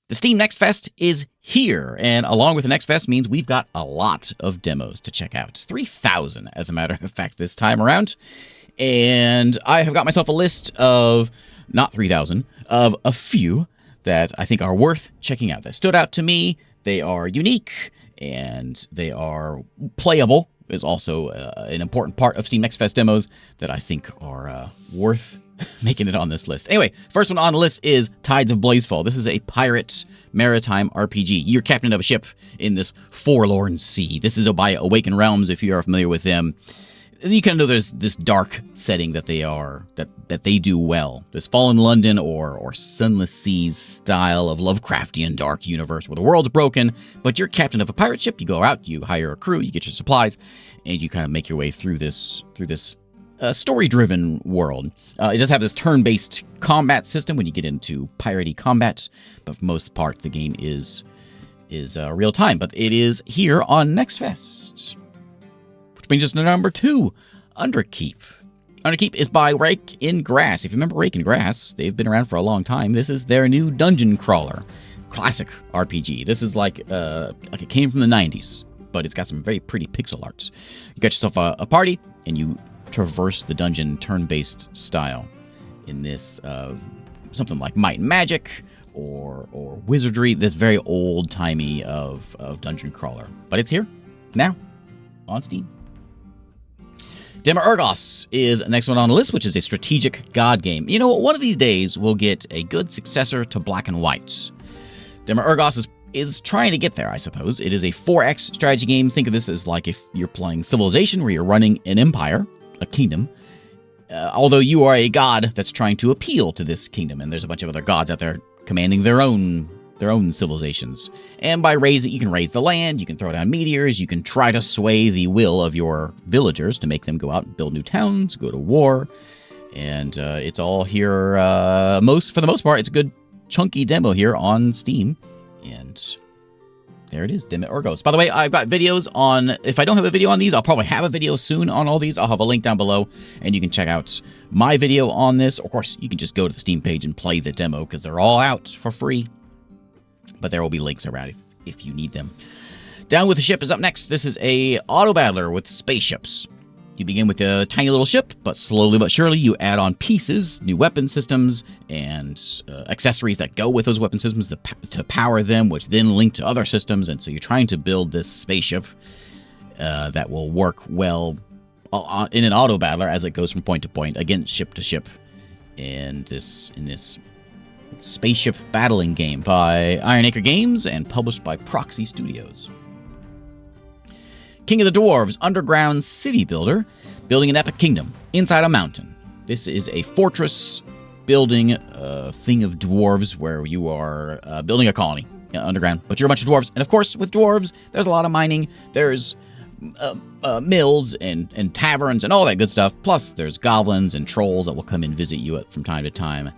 The Steam Next Fest is here, and along with the Next Fest means we've got a lot of demos to check out. 3,000, as a matter of fact, this time around. And I have got myself a list of, not 3,000, of a few that I think are worth checking out. That stood out to me. They are unique, and they are playable, is also an important part of Steam Next Fest demos that I think are worth making it on this list. Anyway, first one on the list is Tides of Blazefall. This is a pirate maritime RPG. You're captain of a ship in this forlorn sea. This is by Awakened Realms, if you are familiar with them. You kind of know there's this dark setting that they are, that they do well. This Fallen London or Sunless Seas style of Lovecraftian dark universe where the world's broken, but you're captain of a pirate ship. You go out, you hire a crew, you get your supplies, and you kind of make your way through this story-driven world. It does have this turn-based combat system when you get into piratey combat, but for most part, the game is real-time. But it is here on Next Fest. Which brings us to number 2, Underkeep. Underkeep is by Rake in Grass. If you remember Rake in Grass, they've been around for a long time. This is their new dungeon crawler. Classic RPG. This is like it came from the 90s, but it's got some very pretty pixel arts. You got yourself a party, and you traverse the dungeon turn-based style in this something like Might and Magic or Wizardry, this very old-timey of dungeon crawler. But it's here now on Steam. Demiurgos is the next one on the list, which is a strategic god game. You know, one of these days we'll get a good successor to Black and White. Demiurgos is trying to get there, I suppose. It is a 4X strategy game. Think of this as like if you're playing Civilization, where you're running an empire, a kingdom, although you are a god that's trying to appeal to this kingdom, and there's a bunch of other gods out there commanding their own civilizations. And by raising, you can raise the land, you can throw down meteors, you can try to sway the will of your villagers to make them go out and build new towns, go to war, and it's all here. For the most part, it's a good chunky demo here on Steam, and there it is, Demiurgos. By the way, I've got videos on, if I don't have a video on these, I'll probably have a video soon on all these. I'll have a link down below, and you can check out my video on this. Of course, you can just go to the Steam page and play the demo, because they're all out for free. But there will be links around if you need them. Down with the Ship is up next. This is a auto-battler with spaceships. You begin with a tiny little ship, but slowly but surely you add on pieces, new weapon systems, and accessories that go with those weapon systems to power them, which then link to other systems. And so you're trying to build this spaceship that will work well in an auto-battler as it goes from point to point, against ship to ship, in this spaceship battling game by Ironacre Games and published by Proxy Studios. King of the Dwarves, underground city builder, building an epic kingdom inside a mountain. This is a fortress building thing of dwarves where you are building a colony underground, but you're a bunch of dwarves. And of course, with dwarves, there's a lot of mining. There's mills and taverns and all that good stuff. Plus, there's goblins and trolls that will come and visit you from time to time.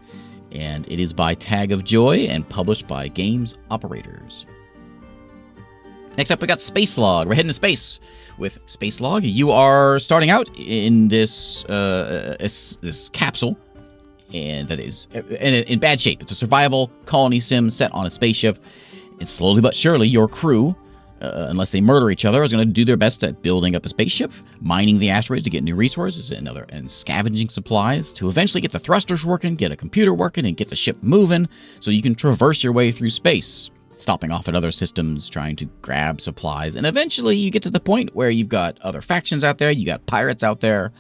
And it is by Tag of Joy and published by Games Operators. Next up, we got Spaceslog. We're heading to space with Spaceslog. You are starting out in this capsule, and that is in bad shape. It's a survival colony sim set on a spaceship. And slowly but surely, your crew, unless they murder each other, is going to do their best at building up a spaceship, mining the asteroids to get new resources and scavenging supplies to eventually get the thrusters working, get a computer working, and get the ship moving so you can traverse your way through space, stopping off at other systems, trying to grab supplies. And eventually you get to the point where you've got other factions out there, you got pirates out there.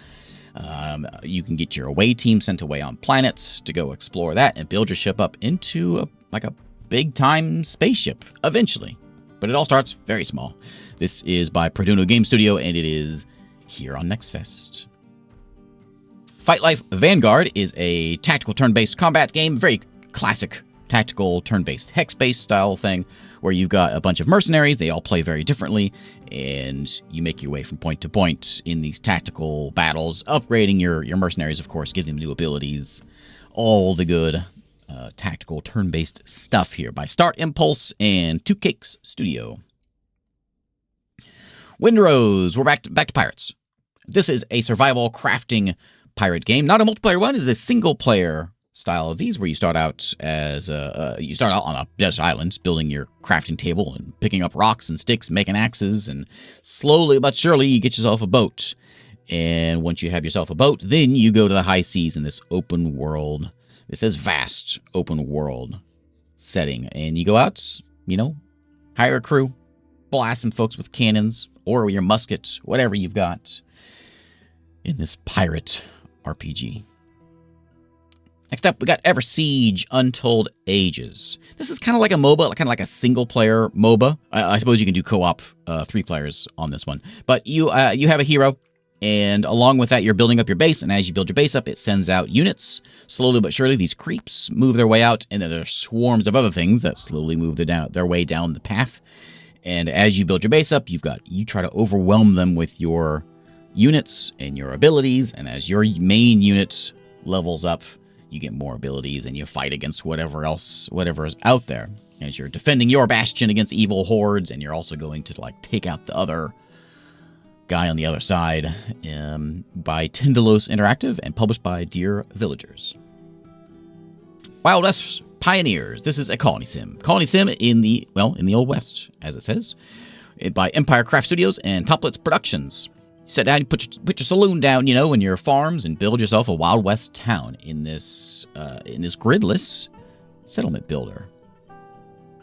You can get your away team sent away on planets to go explore that and build your ship up into a big-time spaceship eventually. But it all starts very small. This is by Perduno Game Studio, and it is here on Next Fest. Fight Life Vanguard is a tactical turn-based combat game, very classic tactical turn-based hex-based style thing, where you've got a bunch of mercenaries. They all play very differently, and you make your way from point to point in these tactical battles, upgrading your mercenaries, of course, giving them new abilities, all the good tactical turn-based stuff here by Start Impulse and Two Cakes Studio. Windrose, we're back to pirates. This is a survival crafting pirate game, not a multiplayer one. It is a single-player style of these, where you start out as you start out on a desert island, building your crafting table and picking up rocks and sticks, making axes, and slowly but surely you get yourself a boat. And once you have yourself a boat, then you go to the high seas in this open world. This is vast open world setting, and you go out, hire a crew, blast some folks with cannons or your muskets, whatever you've got in this pirate RPG. Next up, we got Eversiege Untold Ages. This is kind of like a MOBA, kind of like a single-player MOBA. I suppose you can do co-op 3 players on this one. But you have a hero, and along with that, you're building up your base, and as you build your base up, it sends out units. Slowly but surely, these creeps move their way out, and then there are swarms of other things that slowly move their way down the path. And as you build your base up, you try to overwhelm them with your units and your abilities, and as your main unit levels up, you get more abilities, and you fight against whatever is out there. As you're defending your bastion against evil hordes, and you're also going to take take out the other guy on the other side, by Tindalos Interactive and published by Dear Villagers. Wild West Pioneers. This is a colony sim. Colony sim in the Old West, as it says, by Empire Craft Studios and Toplets Productions. Sit down, put your saloon down, in your farms, and build yourself a Wild West town in this gridless settlement builder.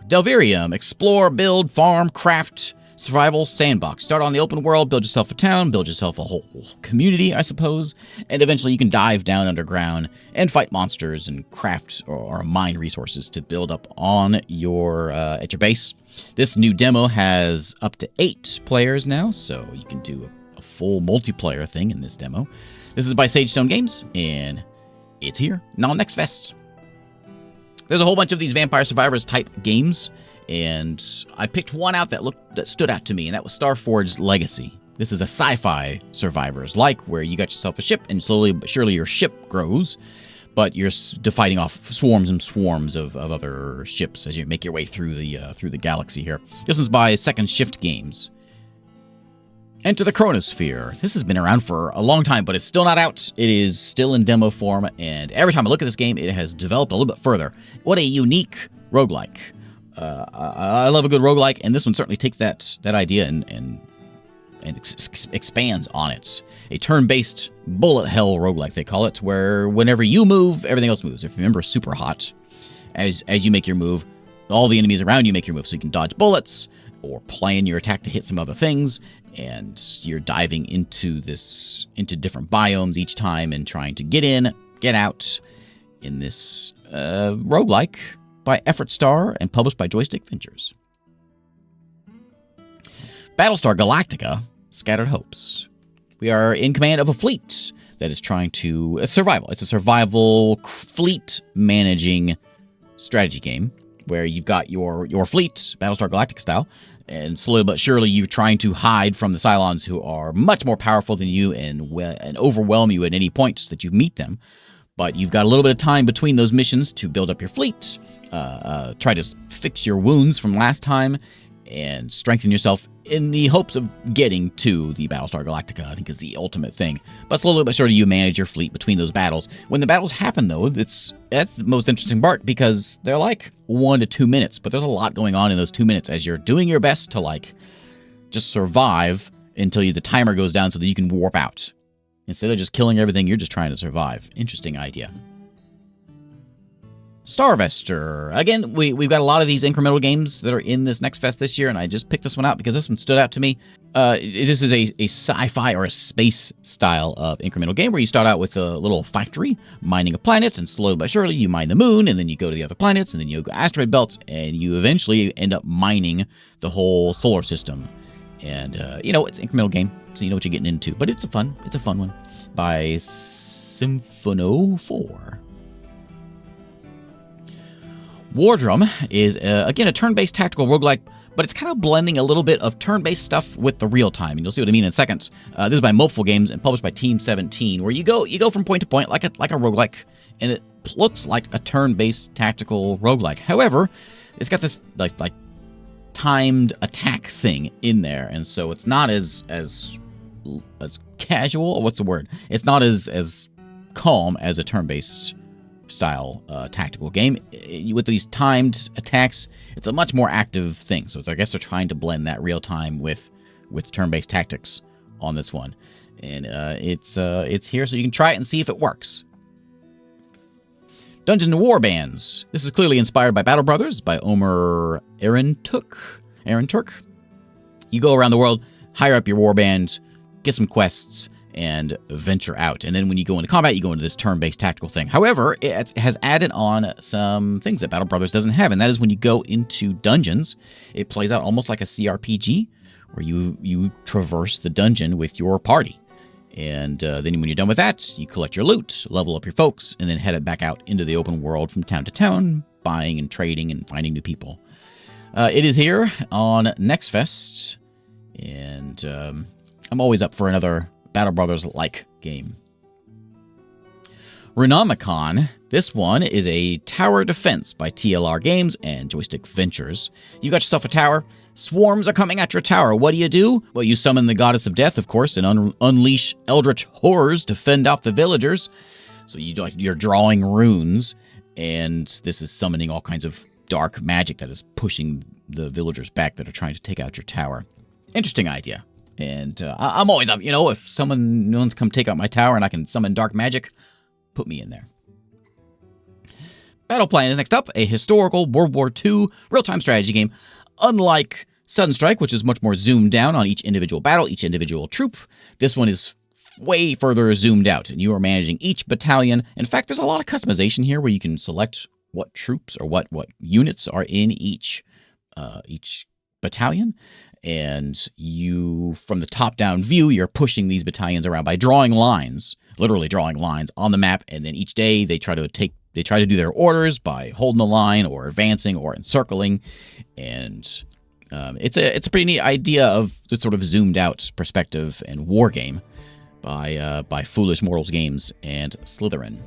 Delverium, explore, build, farm, craft, survival sandbox. Start on the open world, build yourself a town, build yourself a whole community, I suppose, and eventually you can dive down underground and fight monsters and craft or mine resources to build up on your at your base. This new demo has up to 8 players now, so you can do a full multiplayer thing in this demo. This is by Sagestone Games, and it's here. Now, next fest. There's a whole bunch of these Vampire Survivors type games, and I picked one out that stood out to me, and that was Starforged Legacy. This is a sci-fi survivors, where you got yourself a ship, and slowly but surely your ship grows, but you're fighting off swarms and swarms of other ships as you make your way through the galaxy here. This one's by Second Shift Games. Enter the Chronosphere. This has been around for a long time, but it's still not out. It is still in demo form, and every time I look at this game, it has developed a little bit further. What a unique roguelike. I love a good roguelike, and this one certainly takes that idea and expands on it. A turn-based bullet hell roguelike, they call it, where whenever you move, everything else moves. If you remember Super Hot, as you make your move, all the enemies around you make your move, so you can dodge bullets or plan your attack to hit some other things, and you're diving into different biomes each time and trying to get in, get out in this roguelike by Effort Star and published by Joystick Ventures. Battlestar Galactica, Scattered Hopes. We are in command of a fleet that is trying to survival. It's a survival fleet managing strategy game where you've got your fleet, Battlestar Galactica style, and slowly but surely you're trying to hide from the Cylons, who are much more powerful than you and overwhelm you at any point that you meet them. But you've got a little bit of time between those missions to build up your fleet, try to fix your wounds from last time, and strengthen yourself in the hopes of getting to the Battlestar Galactica, I think, is the ultimate thing. But slowly but surely you manage your fleet between those battles. When the battles happen, though, that's the most interesting part, because they're 1 to 2 minutes, but there's a lot going on in those 2 minutes as you're doing your best to just survive until the timer goes down so that you can warp out. Instead of just killing everything, you're just trying to survive. Interesting idea. Starvester. Again, we've got a lot of these incremental games that are in this next fest this year, and I just picked this one out because this one stood out to me. This is a sci-fi or a space style of incremental game where you start out with a little factory mining a planet, and slowly but surely you mine the moon, and then you go to the other planets, and then you go asteroid belts, and you eventually end up mining the whole solar system. And it's an incremental game, so you know what you're getting into. But it's a fun one by Symphono 4. Wardrum is, again, a turn-based tactical roguelike, but it's kind of blending a little bit of turn-based stuff with the real time, and you'll see what I mean in seconds. This is by Mopeful Games and published by Team 17, where you go from point to point like a roguelike, and it looks like a turn-based tactical roguelike. However, it's got this like timed attack thing in there, and so it's not as casual, or what's the word? It's not as calm as a turn-based style tactical game. With these timed attacks, it's a much more active thing. So I guess they're trying to blend that real time with turn-based tactics on this one. And it's here so you can try it and see if it works. Dungeons and Warbands. This is clearly inspired by Battle Brothers by Omer Turk. You go around the world, hire up your warband, get some quests, and venture out. And then when you go into combat, you go into this turn-based tactical thing. However, it has added on some things that Battle Brothers doesn't have, and that is when you go into dungeons, it plays out almost like a CRPG, where you traverse the dungeon with your party. And then when you're done with that, you collect your loot, level up your folks, and then head it back out into the open world from town to town, buying and trading and finding new people. It is here on Next Fest, and I'm always up for another Battle Brothers-like game. Runeomicon. This one is a tower defense by TLR Games and Joystick Ventures. You got yourself a tower. Swarms are coming at your tower. What do? Well, you summon the Goddess of Death, of course, and unleash eldritch horrors to fend off the villagers. So you're drawing runes, and this is summoning all kinds of dark magic that is pushing the villagers back that are trying to take out your tower. Interesting idea. And I'm always up. If someone wants to come take out my tower and I can summon dark magic, put me in there. Battleplan is next up, a historical World War II real-time strategy game. Unlike Sudden Strike, which is much more zoomed down on each individual battle, each individual troop, this one is way further zoomed out, and you are managing each battalion. In fact, there's a lot of customization here where you can select what troops or what units are in each battalion. And you, from the top-down view, you're pushing these battalions around by drawing lines, literally drawing lines on the map. And then each day they try to do their orders by holding the line or advancing or encircling. And it's a pretty neat idea of the sort of zoomed-out perspective and war game by Foolish Mortals Games and Slytherin.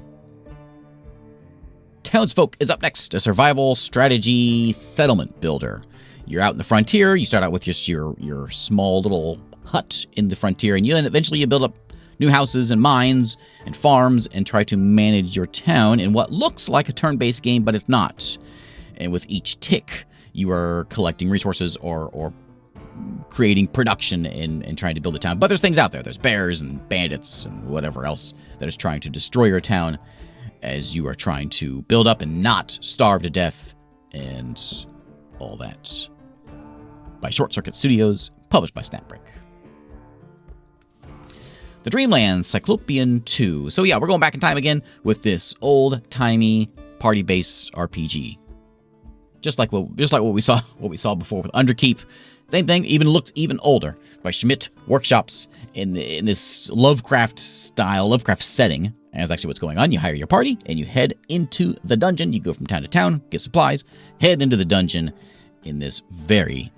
Townsfolk is up next, a survival strategy settlement builder. You're out in the frontier. You start out with just your small little hut in the frontier, and then eventually you build up new houses and mines and farms and try to manage your town in what looks like a turn-based game, but it's not. And with each tick, you are collecting resources or creating production and trying to build a town. But there's things out there. There's bears and bandits and whatever else that is trying to destroy your town as you are trying to build up and not starve to death and all that. By Short Circuit Studios, published by Snapbreak. The Dreamlands Cyclopean 2. So yeah, we're going back in time again with this old-timey party-based RPG. Just like what we saw before with Underkeep. Same thing, looked even older. By Schmidt Workshops in this Lovecraft setting. And that's actually what's going on. You hire your party and you head into the dungeon. You go from town to town, get supplies, head into the dungeon in this very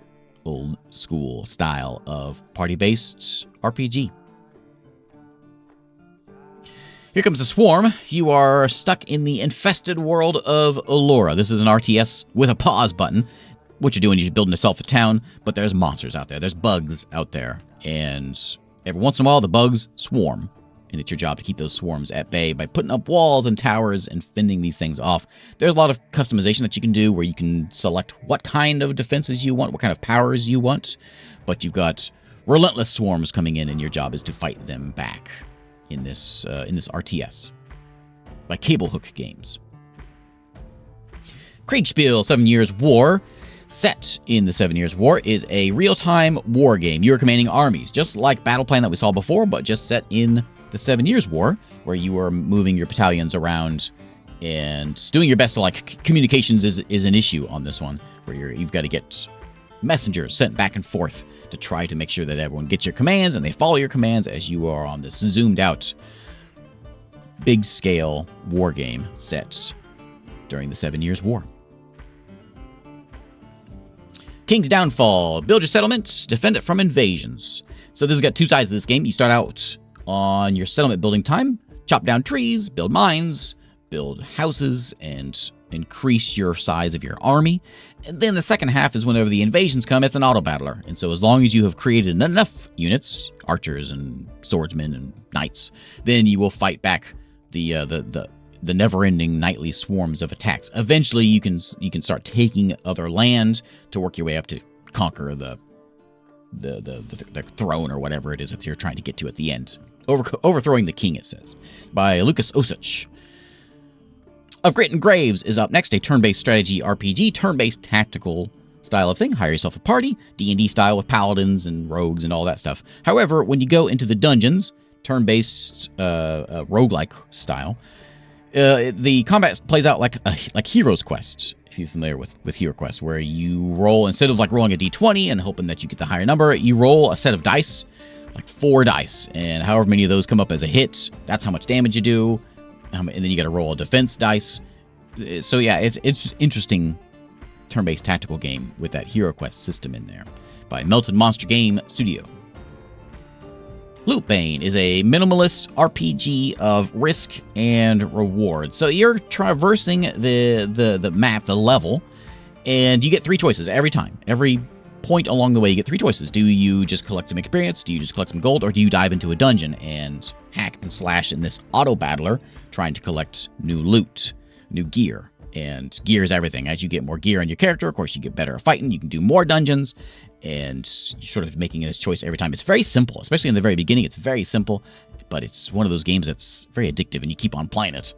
old school style of party-based RPG. Here comes the swarm. You are stuck in the infested world of Allura. This is an RTS with a pause button. What you're doing is you're building yourself a town, but there's monsters out there. There's bugs out there. And every once in a while, the bugs swarm. And it's your job to keep those swarms at bay by putting up walls and towers and fending these things off. There's a lot of customization that you can do where you can select what kind of defenses you want, what kind of powers you want. But you've got relentless swarms coming in, and your job is to fight them back in this RTS by Cable Hook Games. Kriegsspiel, 7 Years' War. Set in the 7 Years' War is a real-time war game. You're commanding armies, just like Battleplan that we saw before, but just set in the 7 Years' War, where you are moving your battalions around and doing your best to, communications is an issue on this one, where you've got to get messengers sent back and forth to try to make sure that everyone gets your commands and they follow your commands as you are on this zoomed-out, big-scale war game set during the 7 Years' War. King's Downfall. Build your settlements, defend it from invasions. So this has got two sides of this game. You start out on your settlement building time, chop down trees, build mines, build houses, and increase your size of your army. And then the second half is whenever the invasions come, it's an auto-battler. And so as long as you have created enough units, archers and swordsmen and knights, then you will fight back the the never-ending nightly swarms of attacks. Eventually, you can start taking other land to work your way up to conquer the throne or whatever it is that you're trying to get to at the end. Overthrowing the king, it says, by Lucas Osich. Of Grit and Graves is up next, a turn-based strategy RPG, turn-based tactical style of thing. Hire yourself a party, D&D style with paladins and rogues and all that stuff. However, when you go into the dungeons, turn-based roguelike style, the combat plays out like Hero's Quest, if you're familiar with Hero Quest, where you roll, instead of like rolling a d20 and hoping that you get the higher number, you roll a set of dice, like 4 dice, and however many of those come up as a hit, that's how much damage you do, and then you got to roll a defense dice. So yeah, it's interesting turn-based tactical game with that Hero Quest system in there, by Melted Monster Game Studio. Lootbane is a minimalist RPG of risk and reward. So you're traversing the map, the level, and you get 3 choices every time. Every point along the way, you get 3 choices. Do you just collect some experience? Do you just collect some gold? Or do you dive into a dungeon and hack and slash in this auto-battler, trying to collect new loot, new gear? And gear is everything. As you get more gear on your character, of course, you get better at fighting. You can do more dungeons, and you're sort of making this choice every time. It's very simple, especially in the very beginning. It's very simple, but it's one of those games that's very addictive, and you keep on playing it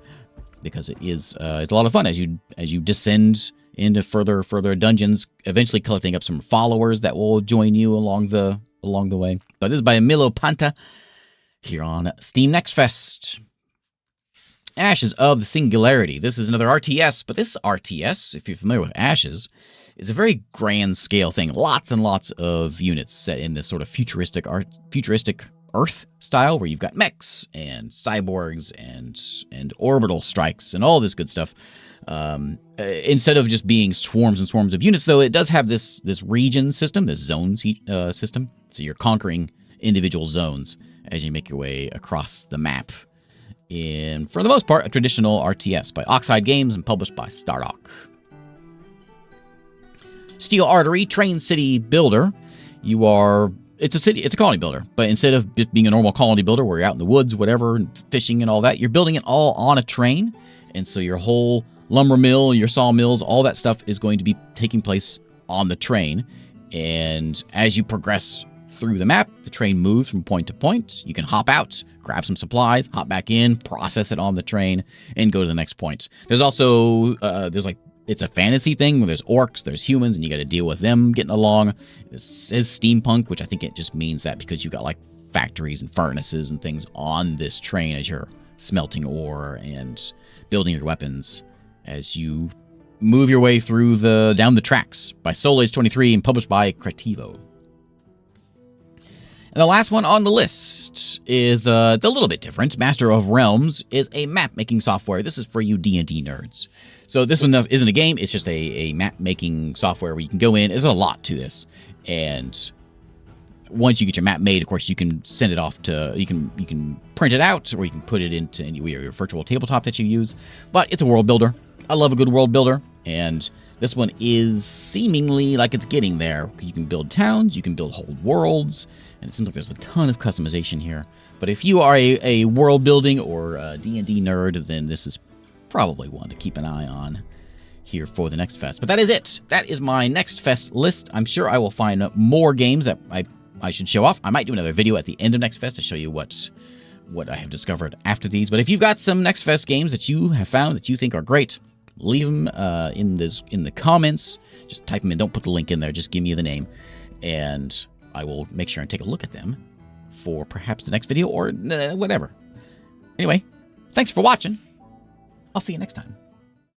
because it's a lot of fun as you descend into further dungeons, eventually collecting up some followers that will join you along the way. But this is by Milo Panta here on Steam Next Fest. Ashes of the Singularity. This is another RTS, but this RTS, if you're familiar with Ashes, is a very grand scale thing. Lots and lots of units set in this sort of futuristic Earth style, where you've got mechs and cyborgs and orbital strikes and all this good stuff. Instead of just being swarms and swarms of units, though, it does have this region system, this zone system. So you're conquering individual zones as you make your way across the map. In, for the most part, a traditional RTS by Oxide Games and published by Stardock. Steel Artery, Train City Builder. It's a colony builder, but instead of being a normal colony builder where you're out in the woods, whatever, and fishing and all that, you're building it all on a train. And so your whole lumber mill, your sawmills, all that stuff is going to be taking place on the train. And as you progress through the map, the train moves from point to point. You can hop out, grab some supplies, hop back in, process it on the train, and go to the next point. There's also, it's a fantasy thing where there's orcs, there's humans, and you got to deal with them getting along. It says steampunk, which I think it just means that because you got like factories and furnaces and things on this train as you're smelting ore and building your weapons as you move your way through down the tracks. By Soles23 and published by Creativo. And the last one on the list is it's a little bit different. Master of Realms is a map-making software. This is for you D&D nerds. So this one isn't a game. It's just a map-making software where you can go in. There's a lot to this. And once you get your map made, of course, you can send it off to... You can print it out, or you can put it into your virtual tabletop that you use. But it's a world builder. I love a good world builder. And this one is seemingly like it's getting there. You can build towns. You can build whole worlds. And it seems like there's a ton of customization here. But if you are a world building or a D&D nerd, then this is probably one to keep an eye on here for the Next Fest. But that is it. That is my Next Fest list. I'm sure I will find more games that I should show off. I might do another video at the end of Next Fest to show you what I have discovered after these. But if you've got some Next Fest games that you have found that you think are great, leave them in the comments. Just type them in. Don't put the link in there. Just give me the name. And I will make sure and take a look at them for perhaps the next video or whatever. Anyway, thanks for watching. I'll see you next time.